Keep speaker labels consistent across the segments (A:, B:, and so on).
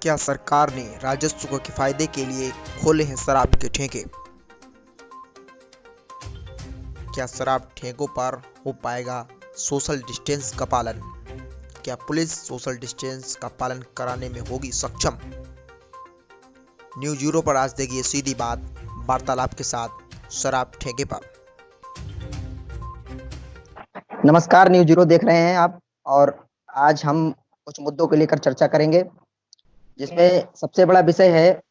A: क्या सरकार ने राजस्व के फायदे के लिए खोले हैं शराब के ठेके? क्या शराब ठेकों पर हो पाएगा सोशल डिस्टेंस का पालन? क्या पुलिस सोशल डिस्टेंस का पालन कराने में होगी सक्षम? न्यूज़ ज़ीरो पर आज देखिए सीधी बात वार्तालाप के साथ शराब ठेके पर।
B: नमस्कार, न्यूज़ ज़ीरो देख रहे हैं आप। और आज हम कुछ मुद्दों को लेकर चर्चा करेंगे, जिसमें सबसे बड़ा विषय है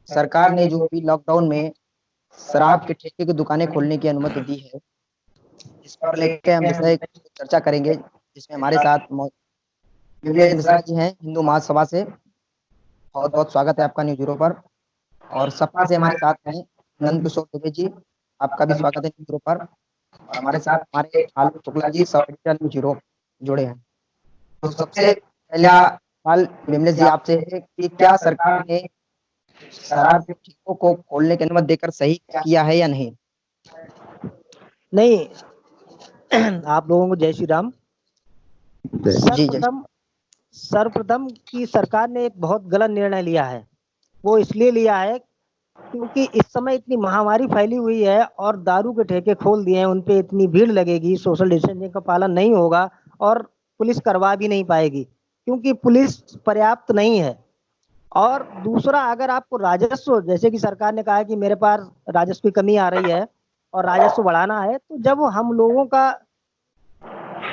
B: सरकार ने जो अभी लॉकडाउन में शराब के ठेके की दुकानें खोलने की अनुमति दी है। इस पर लेकर हम विषय चर्चा करेंगे, जिसमें हमारे साथ विमलेश मिश्रा जी हैं, हिंदू महासभा से। बहुत बहुत स्वागत है आपका न्यूज़ ज़ीरो पर। और सपा से हमारे साथ हैं नंद किशोर दुबे जी, आपका भी स्वागत है न्यूज़ ज़ीरो पर। और हमारे साथ हमारे Alok Shukla ji, sub editor news zero जुड़े हैं। तो सबसे पहला सवाल विमलेश जी आपसे है कि क्या सरकार ने शराब के ठेकों को खोलने की अनुमति देकर सही किया है या नहीं?
C: नहीं। आप लोगों को जय श्री राम।
B: जी जी।
C: सर्वप्रथम की सरकार ने एक बहुत गलत निर्णय लिया है। वो इसलिए लिया है क्योंकि इस समय इतनी महामारी फैली हुई है और दारू के ठेके खोल दिए हैं, उन पे इतनी भीड़ लगेगी, सोशल डिस्टेंसिंग का पालन नहीं होगा और पुलिस करवा भी नहीं पाएगी क्योंकि पुलिस पर्याप्त नहीं है। और दूसरा, अगर आपको राजस्व, जैसे कि सरकार ने कहा है कि मेरे पास राजस्व की कमी आ रही है और राजस्व बढ़ाना है, तो जब हम लोगों का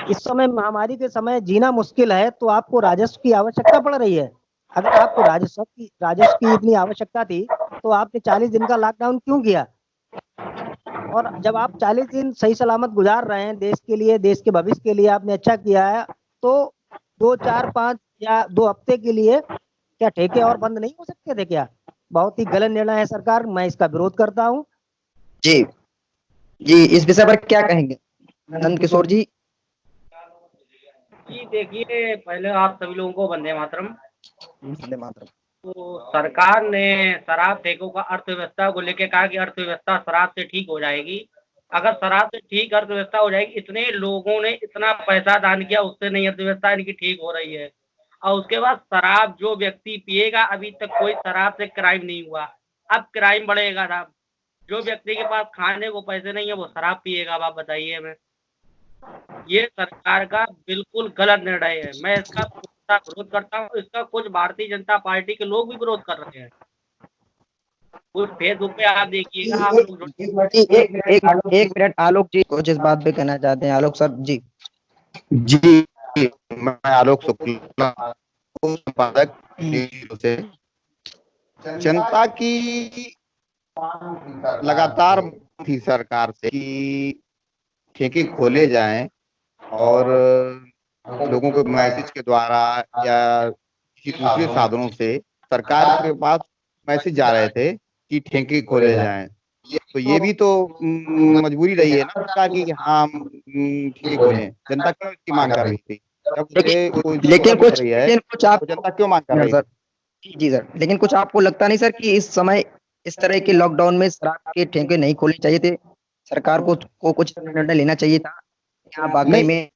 C: इस समय महामारी के समय जीना मुश्किल है तो आपको राजस्व की आवश्यकता पड़ रही है। अगर आपको राजस्व की इतनी आवश्यकता थी तो आपने 40 दिन का लॉकडाउन क्यों किया? और जब आप 40 दिन सही सलामत गुजार रहे हैं देश के लिए, देश के भविष्य के लिए आपने अच्छा किया है, तो 2, 4, 5 या 2 हफ्ते के लिए क्या ठेके और बंद नहीं हो सकते थे क्या? बहुत ही गलत निर्णय है सरकार, मैं इसका विरोध करता हूँ।
B: जी जी, इस विषय पर क्या कहेंगे नंद किशोर जी?
D: जी देखिए, पहले आप सभी लोगों को वंदे मातरम।
B: वंदे मातरम।
D: तो सरकार ने शराब ठेकों का अर्थव्यवस्था को लेके कहा कि अर्थव्यवस्था शराब से ठीक हो जाएगी। अगर शराब से ठीक अर्थव्यवस्था हो जाएगी, इतने लोगों ने इतना पैसा दान किया, उससे नहीं अर्थव्यवस्था इनकी ठीक हो रही है। और उसके बाद शराब जो व्यक्ति पिएगा, अभी तक कोई शराब से क्राइम नहीं हुआ, अब क्राइम बढ़ेगा साहब। जो व्यक्ति के पास खाने को पैसे नहीं है वो शराब पिएगा, अब आप बताइए हमें। ये सरकार का बिल्कुल गलत निर्णय है, मैं इसका पूरा विरोध करता हूँ। इसका कुछ भारतीय जनता पार्टी के लोग भी विरोध कर रहे हैं। कुछ फेसबुक पे आप देखिएगा, आप लोग
B: एक मिनट, आलोक जी कुछ इस बात पे कहना चाहते हैं। आलोक सर जी।
E: जी, मैं आलोक शुक्ला, संपादक न्यूज़ से। जनता की लगातार थी सरकार से कि ठेके खोले जाएं और लोगों को मैसेज के द्वारा या किसी दूसरे साधनों से सरकार के पास मैसेज जा रहे थे कि ठेके खोले जाएं। तो ये भी तो मजबूरी रही है ना सरकार की कि हाँ हम ठेके खोलें। जनता क्यों इसकी मांग कर रही थी? जब उसे कोई
B: लेकिन
E: दिक्कत हो रही है
B: कुछ आप
E: तो जनता क्यों मांग कर रही
B: सर
E: थी?
B: जी सर, लेकिन कुछ आपको लगता नहीं सर कि इस समय इस तरह के लॉकडाउन में शराब के ठेके नहीं खोलने चाहिए थे? सरकार को कुछ निर्णय लेना चाहिए था। यहाँ वाकई में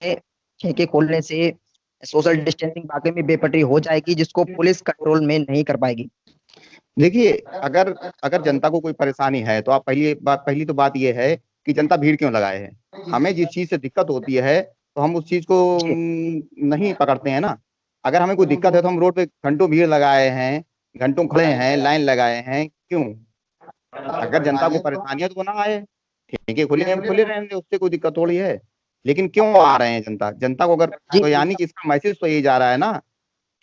B: ठेके खोलने से सोशल डिस्टेंसिंग वाकई में बेपटरी हो जाएगी, जिसको पुलिस कंट्रोल में नहीं कर पाएगी।
E: देखिए, अगर जनता को कोई परेशानी है तो आप पहली तो बात ये है कि जनता भीड़ क्यों लगाए है। हमें जिस चीज से दिक्कत होती है तो हम उस चीज को नहीं पकड़ते हैं ना। अगर हमें कोई दिक्कत है तो हम रोड पे घंटों भीड़ लगाए हैं, घंटों खड़े हैं, लाइन लगाए हैं, क्यों? अगर जनता को परेशानी है तो वो ना आए, ठेके खुले रहने दे, उससे कोई दिक्कत थोड़ी है। लेकिन क्यों आ रहे हैं जनता को? अगर तो यानी कि इसका मैसेज तो ये जा रहा है ना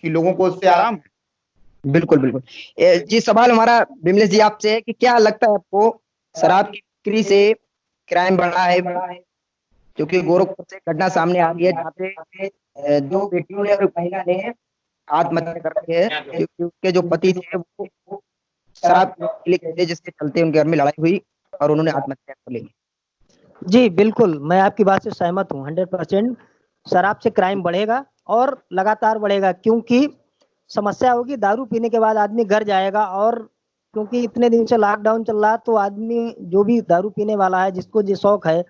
E: कि लोगों को इससे आराम है।
B: बिल्कुल बिल्कुल। जी, सवाल हमारा विमलेश जी आपसे है कि क्या लगता है आपको शराब की बिक्री से क्राइम बढ़ा है? क्योंकि गोरखपुर से घटना सामने आ रही है जहाँ पे 2 बेटियों ने और एक महिला ने आत्महत्या कर रखी है, क्योंकि उसके जो पति थे वो शराब के लिए थे, जिसके चलते उनके घर में लड़ाई हुई और उन्होंने आत्महत्या कर ली।
C: जी बिल्कुल, मैं आपकी बात से सहमत हूँ 100%। शराब से क्राइम बढ़ेगा और लगातार बढ़ेगा, क्योंकि समस्या होगी दारू पीने के बाद आदमी घर जाएगा। और क्योंकि इतने दिन से लॉकडाउन चल रहा है तो आदमी जो भी दारू पीने वाला है, जिसको जो शौक है,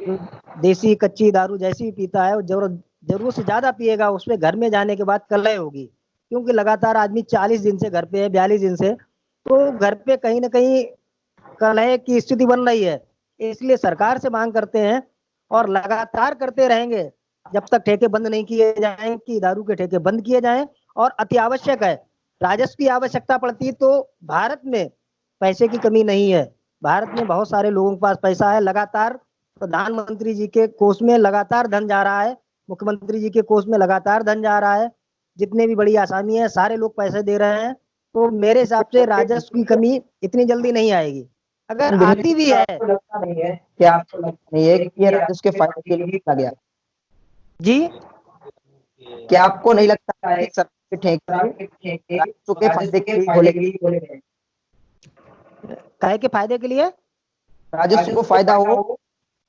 C: जो देसी कच्ची दारू जैसी पीता है, वो जरूरत से ज्यादा पिएगा, उसमें घर में जाने के बाद कलह होगी। क्योंकि लगातार आदमी 40 दिन से घर पे है, 42 दिन से, तो घर पे कहीं ना कहीं कलह की स्थिति बन रही है। इसलिए सरकार से मांग करते हैं और लगातार करते रहेंगे जब तक ठेके बंद नहीं किए जाएं कि दारू के ठेके बंद किए जाएं। और अति आवश्यक है, राजस्व की आवश्यकता पड़ती तो भारत में पैसे की कमी नहीं है। भारत में बहुत सारे लोगों के पास पैसा है, लगातार प्रधानमंत्री जी के कोष में लगातार धन जा रहा है, मुख्यमंत्री जी के कोष में लगातार धन जा रहा है, जितने भी बड़ी आसामी है सारे लोग पैसे दे रहे हैं। तो मेरे हिसाब से राजस्व की कमी इतनी जल्दी नहीं आएगी, अगर आती भी है।
B: लगता नहीं है कि आपको लगता नहीं है कि ये राजस्व के फायदे के लिए किया गया?
C: जी,
B: क्या आपको नहीं लगता है कि सरकार के ठेके राजस्व के फायदे के लिए खोले गए?
C: काहे के फायदे के लिए?
B: राजस्व को फायदा हो।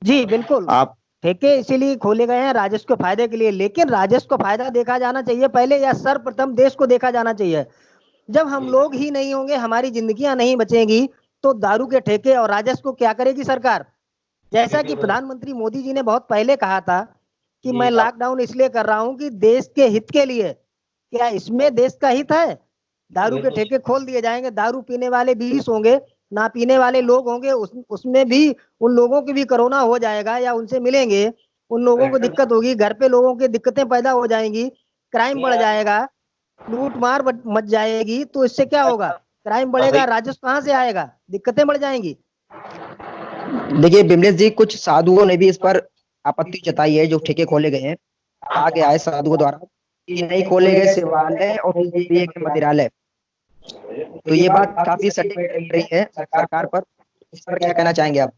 C: जी बिल्कुल,
E: आप
C: ठेके इसीलिए खोले गए हैं राजस्व के फायदे के लिए, लेकिन राजस्व का फायदा देखा जाना चाहिए पहले, या सर्वप्रथम देश को देखा जाना चाहिए। जब हम लोग ही नहीं होंगे, हमारी जिंदगियां नहीं बचेंगी, तो दारू के ठेके और राजस्व को क्या करेगी सरकार? जैसा कि प्रधानमंत्री मोदी जी ने बहुत पहले कहा था कि मैं लॉकडाउन इसलिए कर रहा हूं कि देश के हित के लिए। क्या इसमें देश का हित है? दारू के ठेके खोल दिए जाएंगे, दारू पीने वाले 20 होंगे, ना पीने वाले लोग होंगे, उसमें भी उन लोगों की भी कोरोना हो जाएगा या उनसे मिलेंगे, उन लोगों को दिक्कत होगी, घर पे लोगों की दिक्कतें पैदा हो जाएंगी, क्राइम बढ़ जाएगा, लूट मार मच जाएगी। तो इससे क्या होगा? क्राइम बढ़ेगा, राजस्व कहाँ से आएगा? दिक्कतें बढ़ जाएंगी।
B: देखिए बिमलेश जी, कुछ साधुओं ने भी इस पर आपत्ति जताई है जो ठेके खोले गए हैं। आगे आए साधुओं द्वारा कि नहीं खोले गए शिवालय और पिए के मंदिरालय, तो ये बात काफी सटीक लग रही है सरकार पर। इस पर क्या कहना चाहेंगे आप?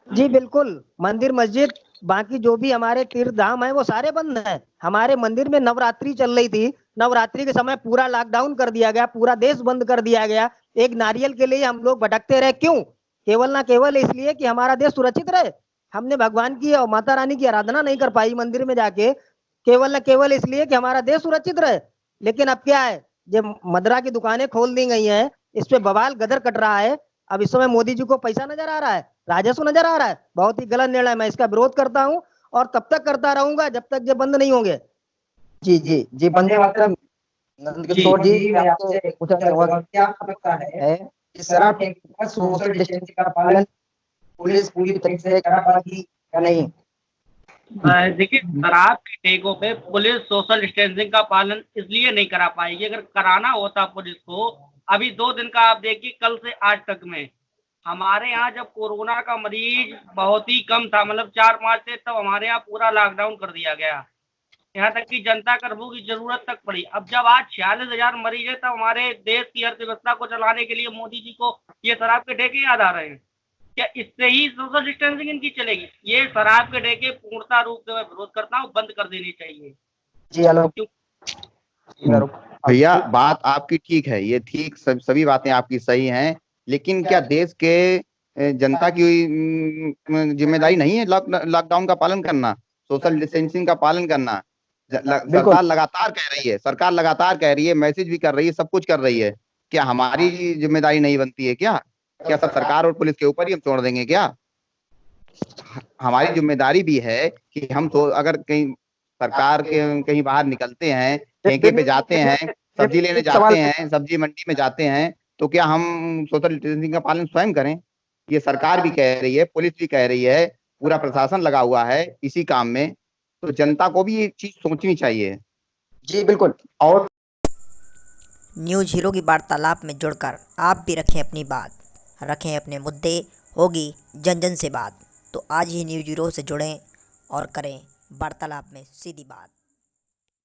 C: जी बिल्कुल, मंदिर मस्जिद बाकी जो भी हमारे तीर्थ धाम है वो सारे बंद हैं। हमारे मंदिर में नवरात्रि चल रही थी, नवरात्रि के समय पूरा लॉकडाउन कर दिया गया, पूरा देश बंद कर दिया गया। एक नारियल के लिए हम लोग भटकते रहे, क्यों? केवल ना केवल इसलिए कि हमारा देश सुरक्षित रहे। हमने भगवान की और माता रानी की आराधना नहीं कर पाई मंदिर में जाके, केवल ना केवल इसलिए कि हमारा देश सुरक्षित रहे। लेकिन अब क्या है, जब मदरा की दुकानें खोल दी गई हैं, इस पे बवाल गदर कट रहा है। अब इस समय मोदी जी को पैसा नजर आ रहा है, राजस्व नजर आ रहा है, बहुत ही गलत निर्णय। मैं इसका विरोध करता हूं और तब तक करता रहूंगा जब तक ये बंद नहीं होंगे।
B: जी जी जी, बंदे मातरम। नंदकिशोर जी, मैं आपसे पूछना चाहूंगा, क्या आपको लगता है कि शराब ठेके पर सोशल डिस्टेंसिंग का पालन पुलिस पूरी तरीके से कर पाएगी या नहीं?
D: देखिए, शराब के ठेकों पे पुलिस सोशल डिस्टेंसिंग का पालन इसलिए नहीं करा पाएगी। अगर कराना होता पुलिस को, अभी 2 दिन का आप देखिए, कल से आज तक में हमारे यहाँ जब कोरोना का मरीज बहुत ही कम था, मतलब 4 मार्च से, तब हमारे यहाँ पूरा लॉकडाउन कर दिया गया, यहाँ तक कि जनता कर्फ्यू की जरूरत तक पड़ी। अब जब आज 46,000 मरीज है, तब हमारे देश की अर्थव्यवस्था को चलाने के लिए मोदी जी को ये शराब के ठेके याद आ रहे हैं क्या? इससे ही सोशल डिस्टेंसिंग इनकी चलेगी? ये शराब के ठेके पूर्णता रूप से मैं विरोध करता हूँ, बंद कर देनी चाहिए।
B: जी आलोक,
E: भैया, बात आपकी ठीक है, ये ठीक, सभी बातें आपकी सही हैं, लेकिन क्या देश के जनता की जिम्मेदारी नहीं है लॉकडाउन का पालन करना, सोशल डिस्टेंसिंग का पालन करना? सरकार लगातार कह रही है, सरकार लगातार कह रही है, मैसेज भी कर रही है, सब कुछ कर रही है। क्या हमारी जिम्मेदारी नहीं बनती है क्या? क्या सब सरकार और पुलिस के ऊपर ही हम छोड़ देंगे क्या? हमारी जिम्मेदारी भी है कि हम तो अगर कहीं सरकार के कहीं बाहर निकलते हैं, ठेके पे जाते हैं, सब्जी लेने जाते हैं, सब्जी मंडी में जाते हैं, तो क्या हम सोशल डिस्टेंसिंग का पालन स्वयं करें? ये सरकार भी कह रही है, पुलिस भी कह रही है, पूरा प्रशासन लगा हुआ है इसी काम में, तो जनता को भी ये चीज सोचनी चाहिए।
B: जी बिल्कुल। और
F: न्यूज़ हीरो की वार्तालाप में जुड़कर आप भी रखें अपनी बात, रखें अपने मुद्दे, होगी जन जन से बात। तो आज ही न्यूज़ हीरो से जुड़ें और करें वार्तालाप में सीधी बात।